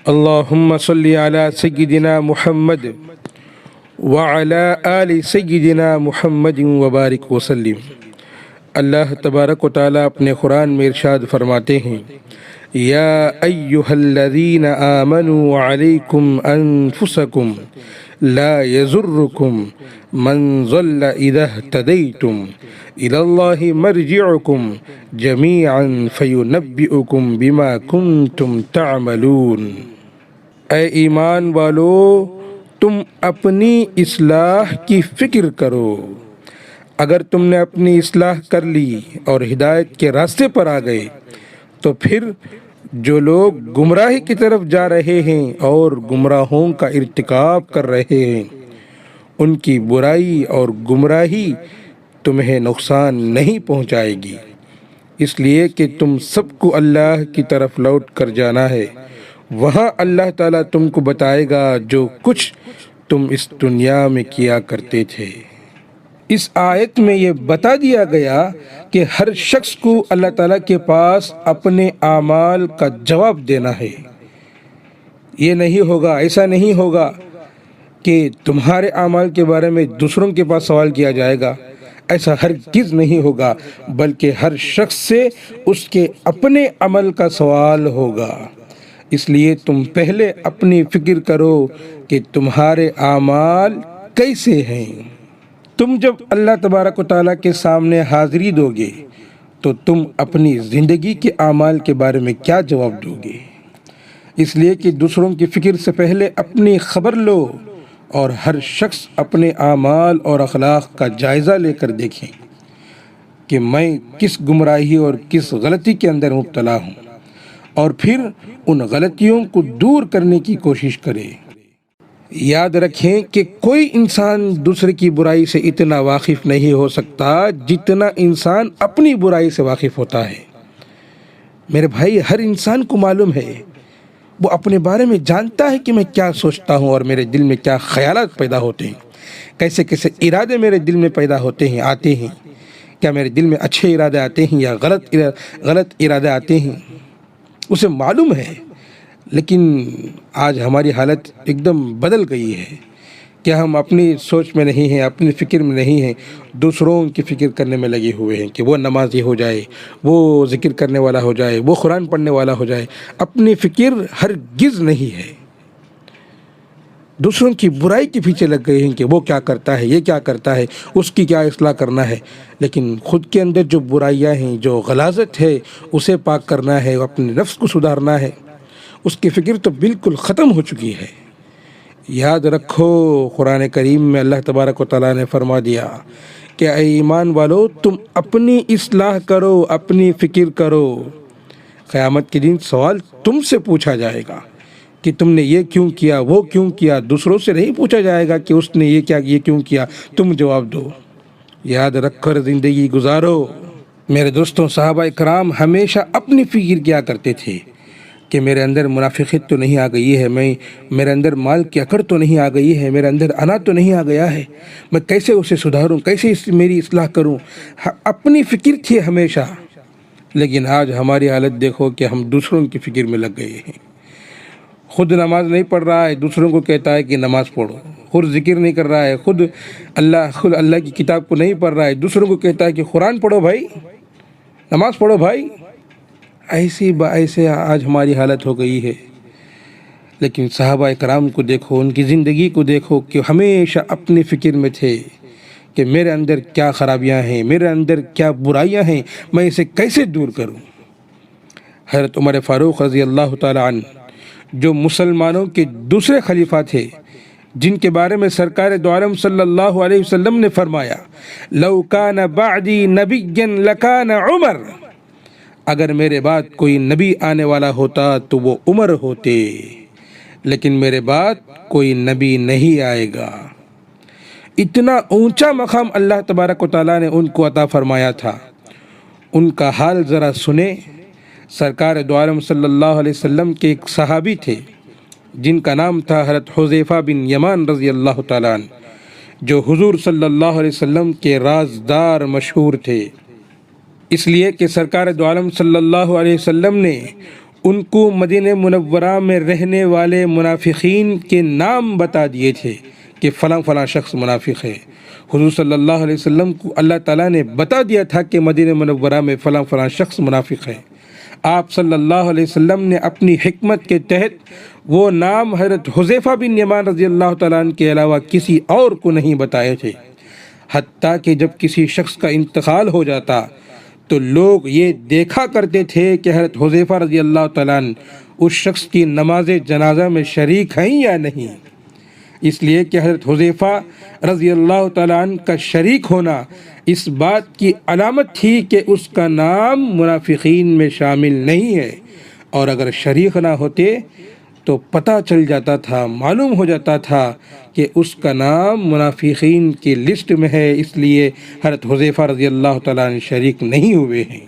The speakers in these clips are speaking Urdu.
اللهم صل على سيدنا محمد وعلى آل سيدنا محمد وبارک وسلم۔ اللہ تبارک و تعالیٰ اپنے قرآن میں ارشاد فرماتے ہیں، یا ایہا الذین آمنوا علیکم انفسکم لا یضرکم من ضل اذا اہتدیتم الی اللہ مرجعکم جمیعا فینبئکم بما کنتم تعملون۔ اے ایمان والو، تم اپنی اصلاح کی فکر کرو۔ اگر تم نے اپنی اصلاح کر لی اور ہدایت کے راستے پر آ گئے تو پھر جو لوگ گمراہی کی طرف جا رہے ہیں اور گمراہوں کا ارتکاب کر رہے ہیں، ان کی برائی اور گمراہی تمہیں نقصان نہیں پہنچائے گی، اس لیے کہ تم سب کو اللہ کی طرف لوٹ کر جانا ہے۔ وہاں اللہ تعالیٰ تم کو بتائے گا جو کچھ تم اس دنیا میں کیا کرتے تھے۔ اس آیت میں یہ بتا دیا گیا کہ ہر شخص کو اللہ تعالیٰ کے پاس اپنے اعمال کا جواب دینا ہے۔ یہ نہیں ہوگا، ایسا نہیں ہوگا کہ تمہارے اعمال کے بارے میں دوسروں کے پاس سوال کیا جائے گا، ایسا ہرگز نہیں ہوگا، بلکہ ہر شخص سے اس کے اپنے عمل کا سوال ہوگا۔ اس لیے تم پہلے اپنی فکر کرو کہ تمہارے اعمال کیسے ہیں۔ تم جب اللہ تبارک و تعالیٰ کے سامنے حاضری دو گے تو تم اپنی زندگی کے اعمال کے بارے میں کیا جواب دو گے؟ اس لیے کہ دوسروں کی فکر سے پہلے اپنی خبر لو اور ہر شخص اپنے اعمال اور اخلاق کا جائزہ لے کر دیکھیں کہ میں کس گمراہی اور کس غلطی کے اندر مبتلا ہوں، اور پھر ان غلطیوں کو دور کرنے کی کوشش کرے۔ یاد رکھیں کہ کوئی انسان دوسرے کی برائی سے اتنا واقف نہیں ہو سکتا جتنا انسان اپنی برائی سے واقف ہوتا ہے۔ میرے بھائی، ہر انسان کو معلوم ہے، وہ اپنے بارے میں جانتا ہے کہ میں کیا سوچتا ہوں اور میرے دل میں کیا خیالات پیدا ہوتے ہیں، کیسے کیسے ارادے میرے دل میں پیدا ہوتے ہیں، آتے ہیں، کیا میرے دل میں اچھے ارادے آتے ہیں یا غلط ارادے آتے ہیں، اسے معلوم ہے۔ لیکن آج ہماری حالت ایک دم بدل گئی ہے کہ ہم اپنی سوچ میں نہیں ہیں، اپنی فکر میں نہیں ہیں، دوسروں کی فکر کرنے میں لگے ہوئے ہیں کہ وہ نمازی ہو جائے، وہ ذکر کرنے والا ہو جائے، وہ قرآن پڑھنے والا ہو جائے۔ اپنی فکر ہرگز نہیں ہے، دوسروں کی برائی کے پیچھے لگ گئے ہیں کہ وہ کیا کرتا ہے، یہ کیا کرتا ہے، اس کی کیا اصلاح کرنا ہے۔ لیکن خود کے اندر جو برائیاں ہیں، جو غلاظت ہے، اسے پاک کرنا ہے، اپنے نفس کو سدھارنا ہے، اس کی فکر تو بالکل ختم ہو چکی ہے۔ یاد رکھو، قرآن کریم میں اللہ تبارک و تعالیٰ نے فرما دیا کہ اے ایمان والو، تم اپنی اصلاح کرو، اپنی فکر کرو۔ قیامت کے دن سوال تم سے پوچھا جائے گا کہ تم نے یہ کیوں کیا، وہ کیوں کیا۔ دوسروں سے نہیں پوچھا جائے گا کہ اس نے یہ کیا، یہ کیوں کیا، تم جواب دو۔ یاد رکھ کر زندگی گزارو۔ میرے دوستوں، صحابہ کرام ہمیشہ اپنی فکر کیا کرتے تھے کہ میرے اندر منافقت تو نہیں آ گئی ہے، میرے اندر مال کی اکڑ تو نہیں آ گئی ہے، میرے اندر انا تو نہیں آ گیا ہے، میں کیسے اسے سدھاروں، کیسے میری اصلاح کروں۔ اپنی فکر تھی ہمیشہ۔ لیکن آج ہماری حالت دیکھو کہ ہم دوسروں کی فکر میں لگ گئے ہیں۔ خود نماز نہیں پڑھ رہا ہے، دوسروں کو کہتا ہے کہ نماز پڑھو۔ خود ذکر نہیں کر رہا ہے، خود اللہ کی کتاب کو نہیں پڑھ رہا ہے، دوسروں کو کہتا ہے کہ قرآن پڑھو بھائی، نماز پڑھو بھائی۔ ایسے آج ہماری حالت ہو گئی ہے۔ لیکن صحابہ کرام کو دیکھو، ان کی زندگی کو دیکھو کہ ہمیشہ اپنی فکر میں تھے کہ میرے اندر کیا خرابیاں ہیں، میرے اندر کیا برائیاں ہیں، میں اسے کیسے دور کروں۔ حضرت عمر فاروق رضی اللہ تعالی عنہ، جو مسلمانوں کے دوسرے خلیفہ تھے، جن کے بارے میں سرکار دو عالم صلی اللہ علیہ وسلم نے فرمایا، لو کان بعدی نبی لکان عمر، اگر میرے بعد کوئی نبی آنے والا ہوتا تو وہ عمر ہوتے، لیکن میرے بعد کوئی نبی نہیں آئے گا۔ اتنا اونچا مقام اللہ تبارک و تعالیٰ نے ان کو عطا فرمایا تھا۔ ان کا حال ذرا سنیں۔ سرکار دو عالم صلی اللہ علیہ وسلم کے ایک صحابی تھے جن کا نام تھا حضرت حذیفہ بن یمان رضی اللہ تعالیٰ عنہ، جو حضور صلی اللہ علیہ وسلم کے رازدار مشہور تھے، اس لیے کہ سرکار دو عالم صلی اللہ علیہ وسلم نے ان کو مدینہ منورہ میں رہنے والے منافقین کے نام بتا دیے تھے کہ فلاں فلاں شخص منافق ہے۔ حضور صلی اللہ علیہ وسلم کو اللہ تعالیٰ نے بتا دیا تھا کہ مدینہ منورہ میں فلاں فلاں شخص منافق ہے۔ آپ صلی اللہ علیہ وسلم نے اپنی حکمت کے تحت وہ نام حضرت حذیفہ بن یمان رضی اللہ تعالیٰ عنہ کے علاوہ کسی اور کو نہیں بتائے تھے، حتیٰ کہ جب کسی شخص کا انتقال ہو جاتا تو لوگ یہ دیکھا کرتے تھے کہ حضرت حذیفہ رضی اللہ تعالیٰ عنہ اس شخص کی نماز جنازہ میں شریک ہیں یا نہیں، اس لیے کہ حضرت حذیفہ رضی اللہ تعالیٰ عنہ کا شریک ہونا اس بات کی علامت تھی کہ اس کا نام منافقین میں شامل نہیں ہے، اور اگر شریک نہ ہوتے تو پتہ چل جاتا تھا، معلوم ہو جاتا تھا کہ اس کا نام منافقین کی لسٹ میں ہے، اس لیے حضرت حذیفہ رضی اللہ تعالیٰ عنہ شریک نہیں ہوئے ہیں۔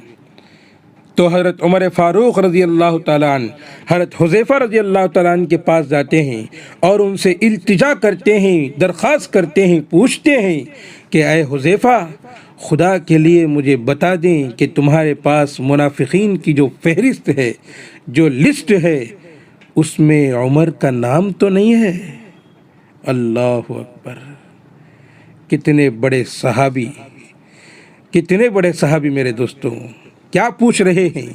تو حضرت عمر فاروق رضی اللہ تعالیٰ عنہ حضرت حذیفہ رضی اللہ تعالیٰ عنہ کے پاس جاتے ہیں اور ان سے التجا کرتے ہیں، درخواست کرتے ہیں، پوچھتے ہیں کہ اے حذیفہ، خدا کے لیے مجھے بتا دیں کہ تمہارے پاس منافقین کی جو فہرست ہے، جو لسٹ ہے، اس میں عمر کا نام تو نہیں ہے؟ اللہ اکبر! کتنے بڑے صحابی میرے دوستوں کیا پوچھ رہے ہیں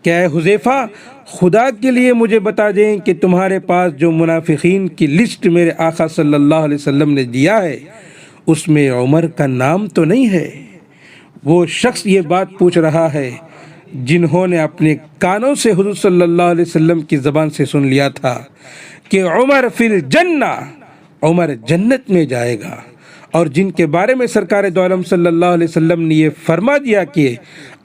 کہ اے حذیفہ، خدا کے لیے مجھے بتا دیں کہ تمہارے پاس جو منافقین کی لسٹ میرے آقا صلی اللہ علیہ وسلم نے دیا ہے اس میں عمر کا نام تو نہیں ہے؟ وہ شخص یہ بات پوچھ رہا ہے جنہوں نے اپنے کانوں سے حضور صلی اللہ علیہ وسلم کی زبان سے سن لیا تھا کہ عمر فی الجنہ، عمر جنت میں جائے گا، اور جن کے بارے میں سرکار دو عالم صلی اللہ علیہ وسلم نے یہ فرما دیا کہ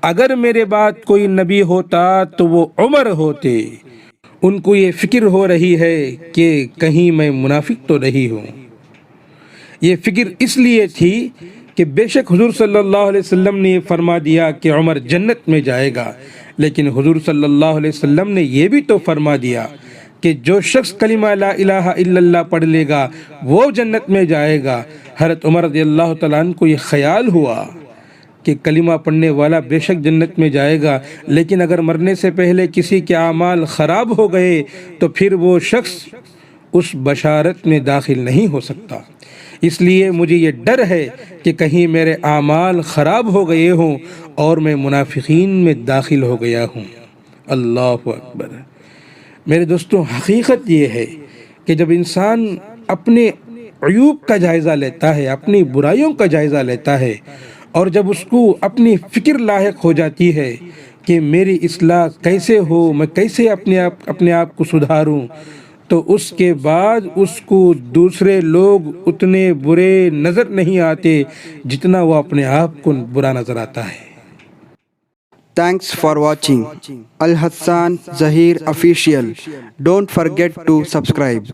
اگر میرے بعد کوئی نبی ہوتا تو وہ عمر ہوتے۔ ان کو یہ فکر ہو رہی ہے کہ کہیں میں منافق تو نہیں ہوں۔ یہ فکر اس لیے تھی کہ بے شک حضور صلی اللہ علیہ وسلم نے یہ فرما دیا کہ عمر جنت میں جائے گا، لیکن حضور صلی اللہ علیہ وسلم نے یہ بھی تو فرما دیا کہ جو شخص کلمہ لا الہ الا اللہ پڑھ لے گا وہ جنت میں جائے گا۔ حضرت عمر رضی اللہ تعالیٰ عنہ کو یہ خیال ہوا کہ کلمہ پڑھنے والا بے شک جنت میں جائے گا، لیکن اگر مرنے سے پہلے کسی کے اعمال خراب ہو گئے تو پھر وہ شخص اس بشارت میں داخل نہیں ہو سکتا، اس لیے مجھے یہ ڈر ہے کہ کہیں میرے اعمال خراب ہو گئے ہوں اور میں منافقین میں داخل ہو گیا ہوں۔ اللہ اکبر! میرے دوستوں، حقیقت یہ ہے کہ جب انسان اپنے عیوب کا جائزہ لیتا ہے، اپنی برائیوں کا جائزہ لیتا ہے، اور جب اس کو اپنی فکر لاحق ہو جاتی ہے کہ میری اصلاح کیسے ہو، میں کیسے اپنے آپ کو سدھاروں، تو اس کے بعد اس کو دوسرے لوگ اتنے برے نظر نہیں آتے جتنا وہ اپنے آپ کو برا نظر آتا ہے۔ Thanks for watching Al Hassan Zahir Official. Don't forget to subscribe.